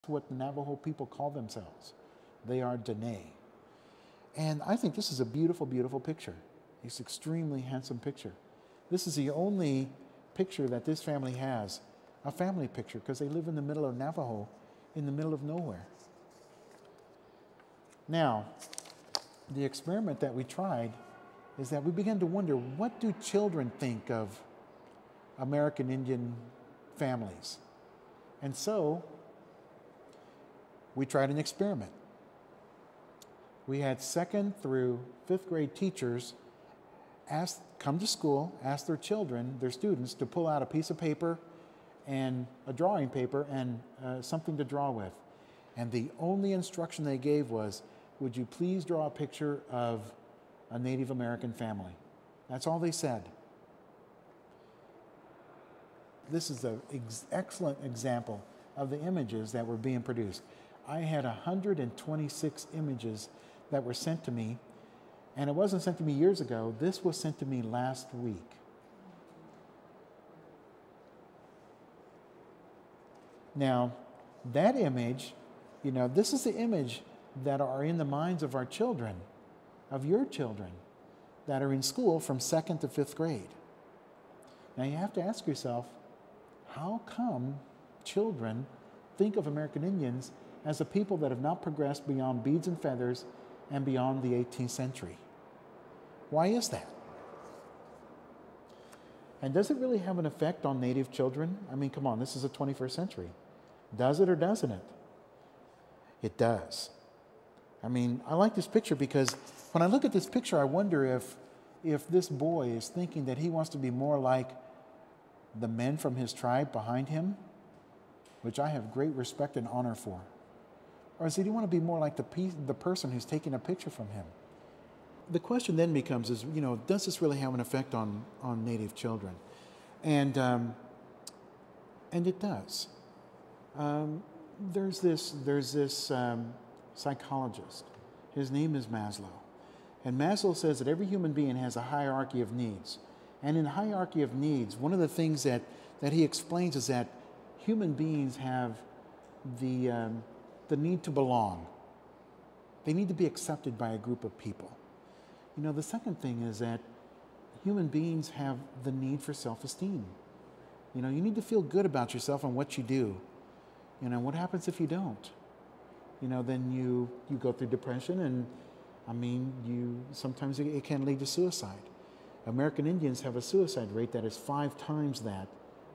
what the Navajo people call themselves. They are Dene. And I think this is a beautiful, beautiful picture. It's an extremely handsome picture. This is the only picture that this family has, a family picture, because they live in the middle of Navajo, in the middle of nowhere. Now, the experiment that we tried is that we began to wonder, what do children think of American Indian families? And so we tried an experiment. We had 2nd through 5th grade teachers come to school, ask their children, their students, to pull out a piece of paper and a drawing paper and something to draw with. And the only instruction they gave was, would you please draw a picture of a Native American family? That's all they said. This is an excellent example of the images that were being produced. I had 126 images that were sent to me, and it wasn't sent to me years ago. This was sent to me last week. Now, that image, this is the image that are in the minds of our children, of your children, that are in school from 2nd to 5th grade. Now, you have to ask yourself, how come children think of American Indians as a people that have not progressed beyond beads and feathers and beyond the 18th century? Why is that? And does it really have an effect on Native children? I mean, come on, this is the 21st century. Does it or doesn't it? It does. I mean, I like this picture because when I look at this picture, I wonder if this boy is thinking that he wants to be more like the men from his tribe behind him, which I have great respect and honor for. Or does he want to be more like the person who's taking a picture from him? The question then becomes, does this really have an effect on Native children? And it does. There's this psychologist. His name is Maslow. And Maslow says that every human being has a hierarchy of needs. And in the hierarchy of needs, one of the things that he explains is that human beings have the need to belong. They need to be accepted by a group of people. The second thing is that human beings have the need for self-esteem. You need to feel good about yourself and what you do. What happens if you don't? Then you go through depression, and sometimes it can lead to suicide. American Indians have a suicide rate that is 5 times that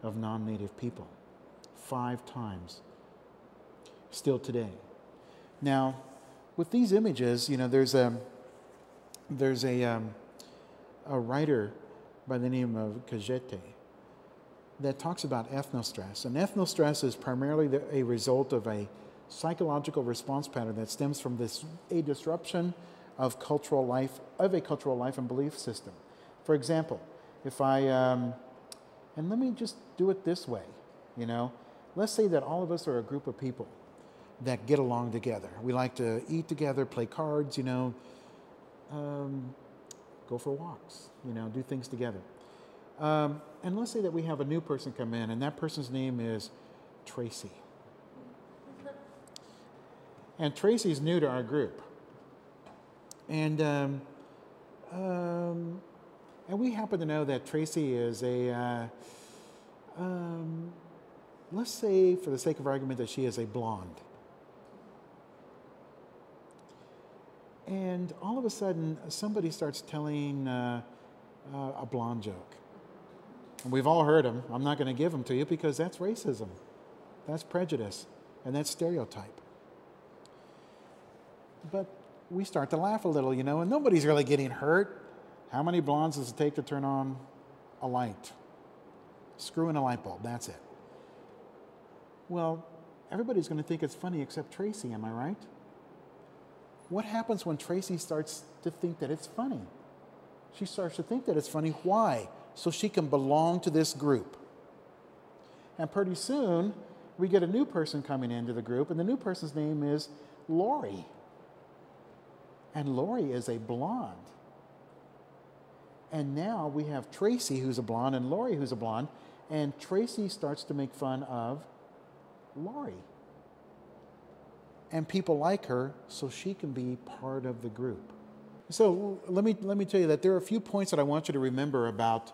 of non-Native people. 5 times. Still today. Now, with these images, there's a writer by the name of Kajete that talks about ethnostress. And ethnostress is primarily a result of a psychological response pattern that stems from a disruption of a cultural life and belief system. For example, if and let me just do it this way, let's say that all of us are a group of people that get along together. We like to eat together, play cards, go for walks, do things together. And let's say that we have a new person come in, and that person's name is Tracy. And Tracy's new to our group. And we happen to know that Tracy is let's say, for the sake of argument, that she is a blonde. And all of a sudden, somebody starts telling a blonde joke. And we've all heard them. I'm not going to give them to you because that's racism. That's prejudice. And that's stereotype. But we start to laugh a little, and nobody's really getting hurt. How many blondes does it take to turn on a light? Screw in a light bulb, that's it. Well, everybody's going to think it's funny except Tracy, am I right? What happens when Tracy starts to think that it's funny? She starts to think that it's funny. Why? So she can belong to this group. And pretty soon, we get a new person coming into the group, and the new person's name is Lori. And Lori is a blonde. And now we have Tracy, who's a blonde, and Lori, who's a blonde, and Tracy starts to make fun of Lori. and people like her so she can be part of the group. So let me tell you that there are a few points that I want you to remember about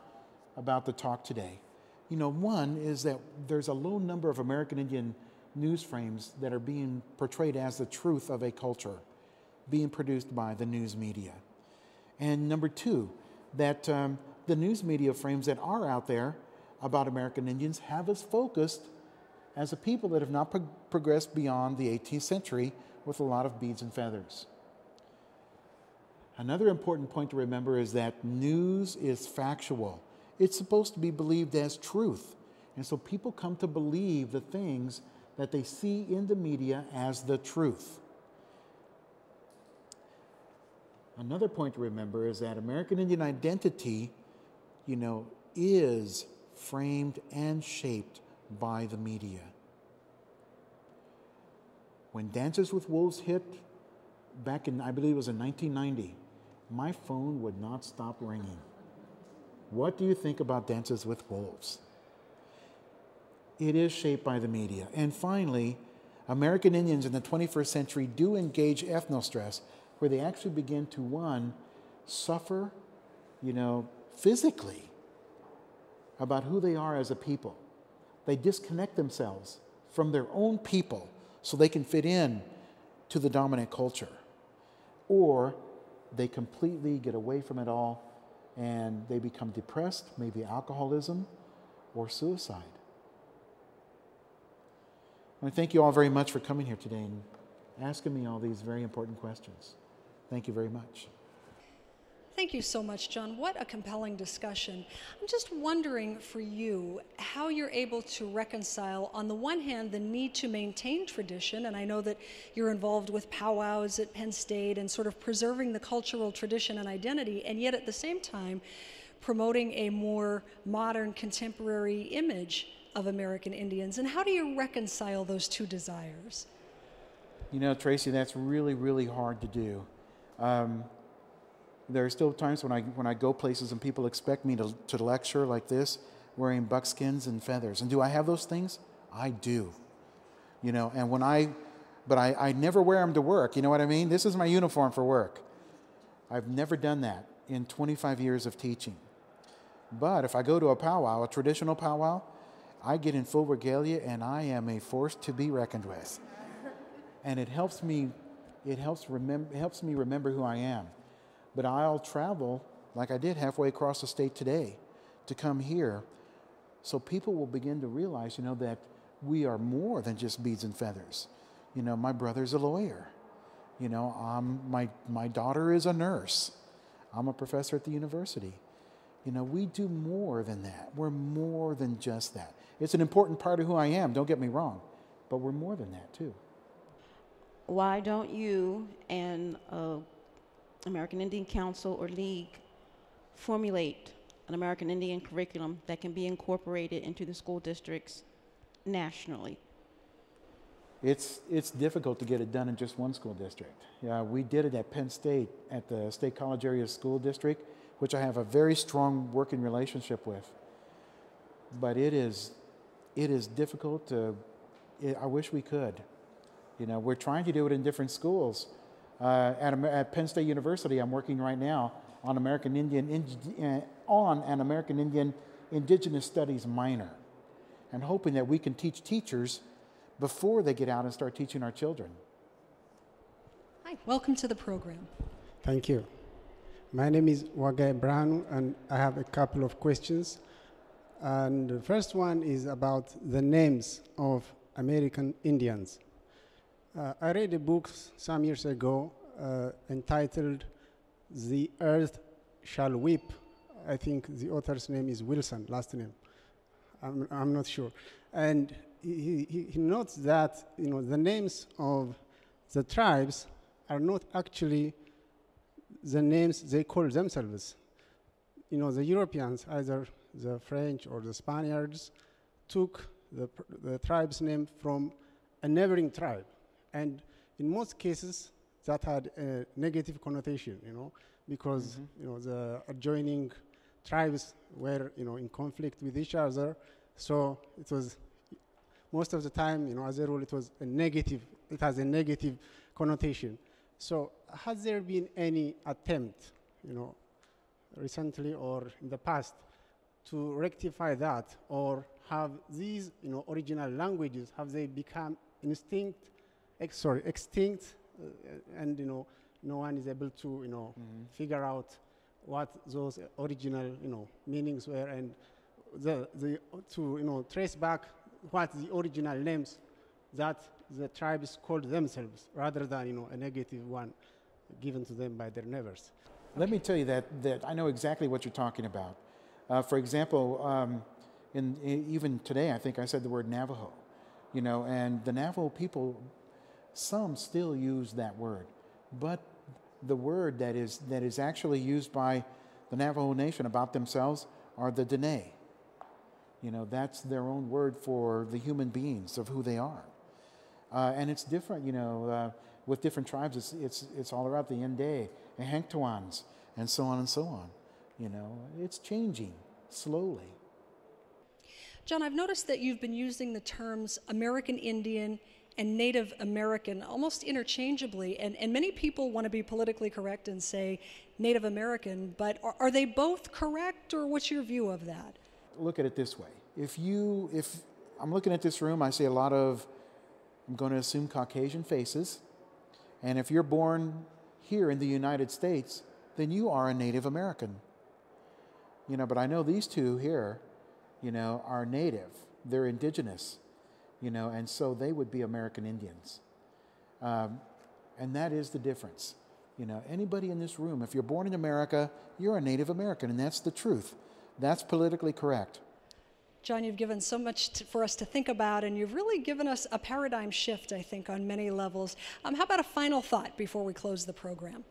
the talk today. You know, one is that there's a low number of American Indian news frames that are being portrayed as the truth of a culture, being produced by the news media. And number two, that the news media frames that are out there about American Indians have us focused as a people that have not progressed beyond the 18th century with a lot of beads and feathers. Another important point to remember is that news is factual. It's supposed to be believed as truth. And so people come to believe the things that they see in the media as the truth. Another point to remember is that American Indian identity, you know, is framed and shaped by the media. When Dances with Wolves hit back in, I believe it was in 1990, my phone would not stop ringing. What do you think about Dances with Wolves? It is shaped by the media. And finally, American Indians in the 21st century do engage ethnostress, where they actually begin to, one, suffer, you know, physically about who they are as a people. They disconnect themselves from their own people so they can fit in to the dominant culture. Or they completely get away from it all and they become depressed, maybe alcoholism or suicide. I thank you all very much for coming here today and asking me all these very important questions. Thank you very much. Thank you so much, John. What a compelling discussion. I'm just wondering for you how you're able to reconcile, on the one hand, the need to maintain tradition, and I know that you're involved with powwows at Penn State and sort of preserving the cultural tradition and identity, and yet at the same time promoting a more modern, contemporary image of American Indians. And how do you reconcile those two desires? You know, Tracy, that's really, really hard to do. There are still times when I go places and people expect me to lecture like this, wearing buckskins and feathers. And do I have those things? I do. You know, and but I never wear them to work. You know what I mean? This is my uniform for work. I've never done that in 25 years of teaching. But if I go to a powwow, a traditional powwow, I get in full regalia and I am a force to be reckoned with. And it helps me remember who I am. But I'll travel, like I did halfway across the state today, to come here so people will begin to realize, you know, that we are more than just beads and feathers. You know, my brother's a lawyer. You know, my daughter is a nurse. I'm a professor at the university. You know, we do more than that. We're more than just that. It's an important part of who I am, don't get me wrong, but we're more than that too. Why don't you and American Indian Council or League formulate an American Indian curriculum that can be incorporated into the school districts nationally? It's difficult to get it done in just one school district. Yeah, we did it at Penn State, at the State College Area School District, which I have a very strong working relationship with. But it is difficult I wish we could. You know, we're trying to do it in different schools. At Penn State University, I'm working right now on an American Indian Indigenous Studies minor, and hoping that we can teach teachers before they get out and start teaching our children. Hi, welcome to the program. Thank you. My name is Wagai Brahanu, and I have a couple of questions. And the first one is about the names of American Indians. I read a book some years ago entitled The Earth Shall Weep. I think the author's name is Wilson, last name. I'm not sure. And he notes that, you know, the names of the tribes are not actually the names they call themselves. You know, the Europeans, either the French or the Spaniards, took the tribe's name from a neighboring tribe. And in most cases, that had a negative connotation, you know, because, you know, the adjoining tribes were, you know, in conflict with each other. So it was, most of the time, you know, as a rule, it was a negative it has a negative connotation. So has there been any attempt, recently or in the past, to rectify that, or have these, original languages, have they become extinct, and no one is able to, figure out what those original, meanings were, and to trace back what the original names that the tribes called themselves, rather than, a negative one given to them by their neighbors. Let me tell you that I know exactly what you're talking about. For example, even today, I think I said the word Navajo, and the Navajo people, some still use that word, but the word that is actually used by the Navajo Nation about themselves are the Dene. That's their own word for the human beings of who they are, and it's different. With different tribes, it's all about the Ende, and Hanktuans, and so on and so on. It's changing slowly. John, I've noticed that you've been using the terms American Indian and Native American almost interchangeably, and many people want to be politically correct and say Native American, but are they both correct, or what's your view of that? Look at it this way. If I'm looking at this room, I see a lot of, I'm going to assume, Caucasian faces, and if you're born here in the United States, then you are a Native American. But I know these two here, are native. They're indigenous, and so they would be American Indians. And that is the difference. Anybody in this room, if you're born in America, you're a Native American, and that's the truth. That's politically correct. John, you've given so much for us to think about, and you've really given us a paradigm shift, I think, on many levels. How about a final thought before we close the program?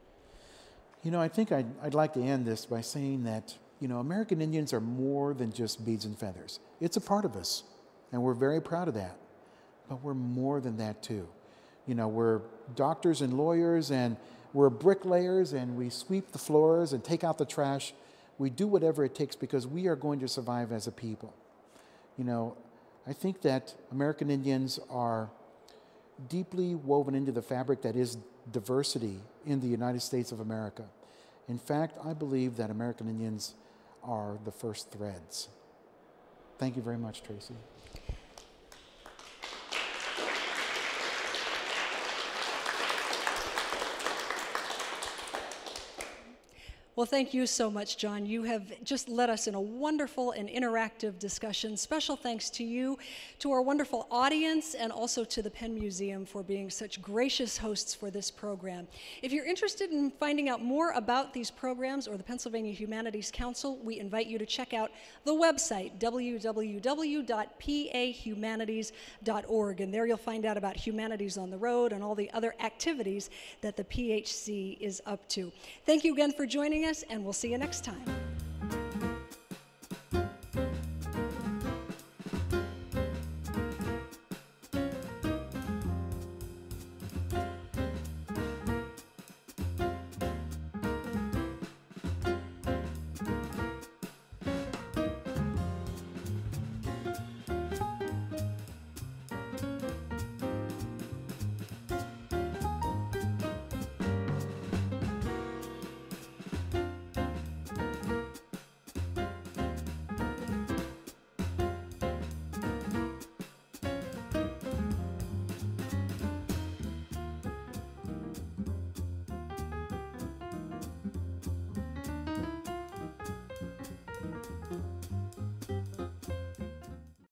I think I'd like to end this by saying that, American Indians are more than just beads and feathers. It's a part of us, and we're very proud of that. But we're more than that, too. We're doctors and lawyers, and we're bricklayers, and we sweep the floors and take out the trash. We do whatever it takes because we are going to survive as a people. I think that American Indians are deeply woven into the fabric that is diversity in the United States of America. In fact, I believe that American Indians are the first threads. Thank you very much, Tracy. Well, thank you so much, John. You have just led us in a wonderful and interactive discussion. Special thanks to you, to our wonderful audience, and also to the Penn Museum for being such gracious hosts for this program. If you're interested in finding out more about these programs or the Pennsylvania Humanities Council, we invite you to check out the website, www.pahumanities.org, and there you'll find out about Humanities on the Road and all the other activities that the PHC is up to. Thank you again for joining us, and we'll see you next time.